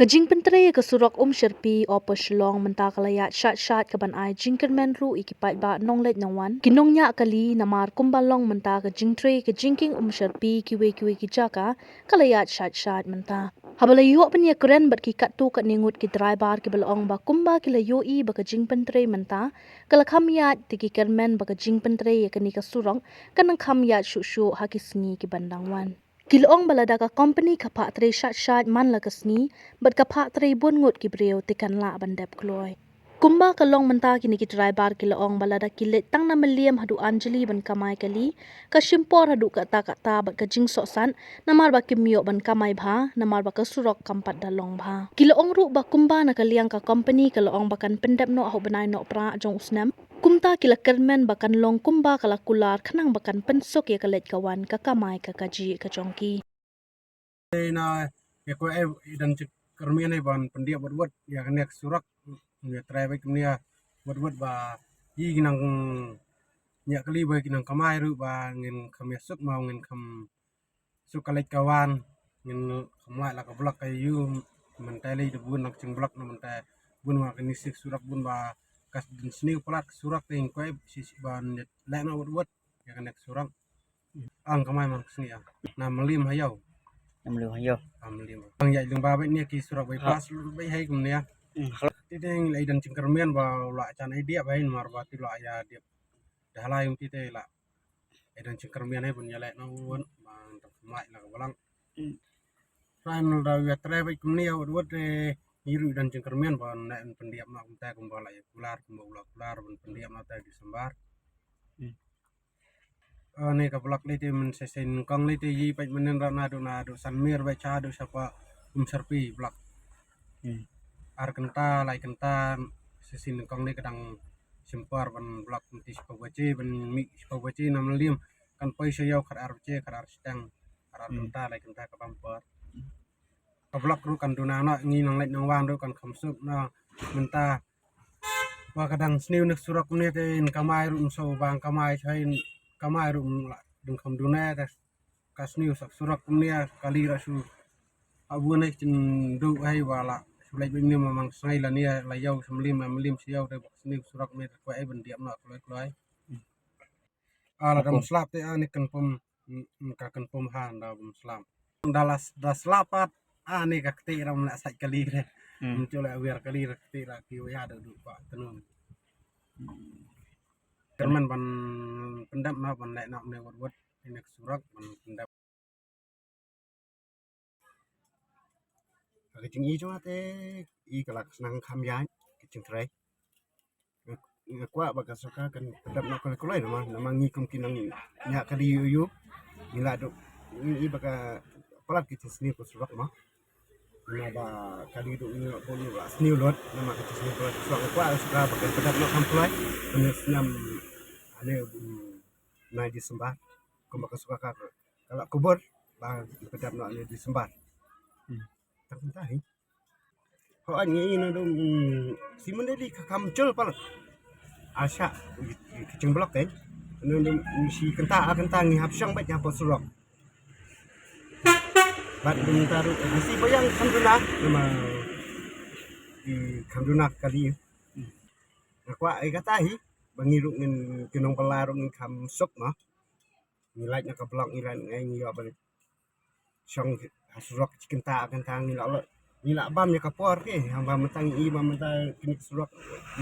Kajing pentere ke surok sherpi opo shlong menta kalayat shat ke ban ai jingkermen ru ikipat ba nonglet nongwan kinong nya kali namar kumbalong menta ke jingtre ke jingking sherpi kiwe ki jaka kalayat shat menta habala yo penya keren bat ki katu kat ningut ki driver ki belong ba kumba ki la yo I ba ke jing pentere menta kala khamyat tiki kermen ba ke jing pentere ke ni ka surong kanang khamyat shu hakisni ki bandangwan Kilong balada ka company kapak tre shat man la kasni bat kapak tre bun ngut ki breu tikan la bandep kloi. Kumba kalong menta kini ki driver kilong balada kilet tang na meliam hadu Anjali ban kamai kali ka shimpor hadu kata bat ka jing san namar ba kimyo ban kamai bha namar ba ka surok kampat dalong bha. Kilong ru ba kumba na kaliang ka company kalong bakan pendep no ahu banai no pra jong usnam kumta kila kermen bakan long kumba kala kular khanang bakan pensok ya kalet kawan ka kamai ka kaji ka jongki. Na ya ko dan kermian ban pendia buat ya kan surak ya trai kemia buat ba yi nang nya kali ba nang kamai ru ba ngin kami suk mau ngin kam sukalet kawan ngin kamai la ka blok kay yu mentali de bun nak cing blok na mentai bun wa kan sik surak bun ba kas din sini plat surak ting ko si ban le na buat ya kan surak ang kamai man sini ya na melim hayau Hayo. Alhamdulillah. Bang ya lung babet ni ki surat bypass lu bai hai kum ya. Titeng lai dan cingkermian ba la can idea bain mar ba ti la ya dia. Dah la yung tite la. Ai dan cingkermian hai pun ya lek no won bang tak mai la balang. Rai mul da ya tre bai kum ni ya wot iru dan cingkermian ba nek pendiam na kum ta kum ba la ya kular kum ba kular pun pendiam na ta di sembar. Ni ka blok liti men sesen kong liti yi pai menen na do sanmir bai cha do sapa serpi blok. Ar kenta lai kenta sesin kong ni kadang simpar ban blok menti spawaci ban mi spawaci nam lim kan poi sayau khar ar stang ar kenta lai kenta ka pampar ka blok ru kan duna na ngi nang lek nang wang ru kan khamsup na menta wa kadang sniu nak surak ni te in kamai ru so bang kamai chain kamai ru dung kham duna ta kasniu sak surak ni kali rasu abu na cin du hai wala sulai bini memang sengai lah ni la yau melim siau de sini surak me ko ai ben diam na kloi ala dam slap te ani kan pom ka kan pom han da bum slap da slapat ani ka kti ram la sai kali re muncul awir kali re kti ra ki ya da du pa tenun kerman ban pendam na ban lek nak ne wat ini surak ban pendam kecing i cuma te I kalak senang kam ya kecing trai kuat baga soka kan pedap nak kolai nama ngi kemungkinan nya kali yu nila dok I baga pelat kecing seni ko surak mah nila ba kali dok ni pun la seni lot nama kecing seni ko surak kuat suka baga pedap nak kam kolai bener senyam ane na disembah ko baga suka kalau kubur ba pedap nak disembah tak tahu ko ani ina dong si mendeli kamcul pal asya kecing blok kan nung si kenta ngi hapsyang bat nyapa surok bat ding taru si bayang kanduna nama di kanduna kali aku ai kata hi bangiruk ngin kinong pelarung ngin kam sok mah nilai nak blok nilai ngi apa syang surok kenta ngi la nila bam ya kapor ke hamba mentang I bam mentang kini surok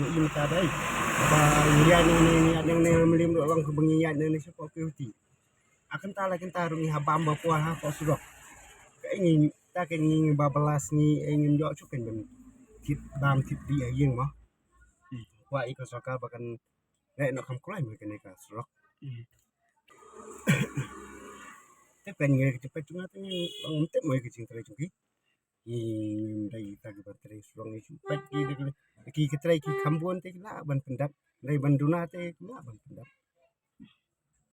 ni menta dai ba ngian ni yang ne melim do lang kebengian ni siapa ke uti akan ta lagi tarung ni haba ba puah ha ko surok ka ingin ta ke ngi babelas ni ingin jo cuken ben tip bam tip dia yang mah wa I ka soka bakan nek nak kam kulai me ka surok te pen ngi cepet cuma te untuk mo ke cinta cuki dai tagi baterai surong ni cepet ki ketrai ki kambon te la ban pendap dai banduna te la ban pendap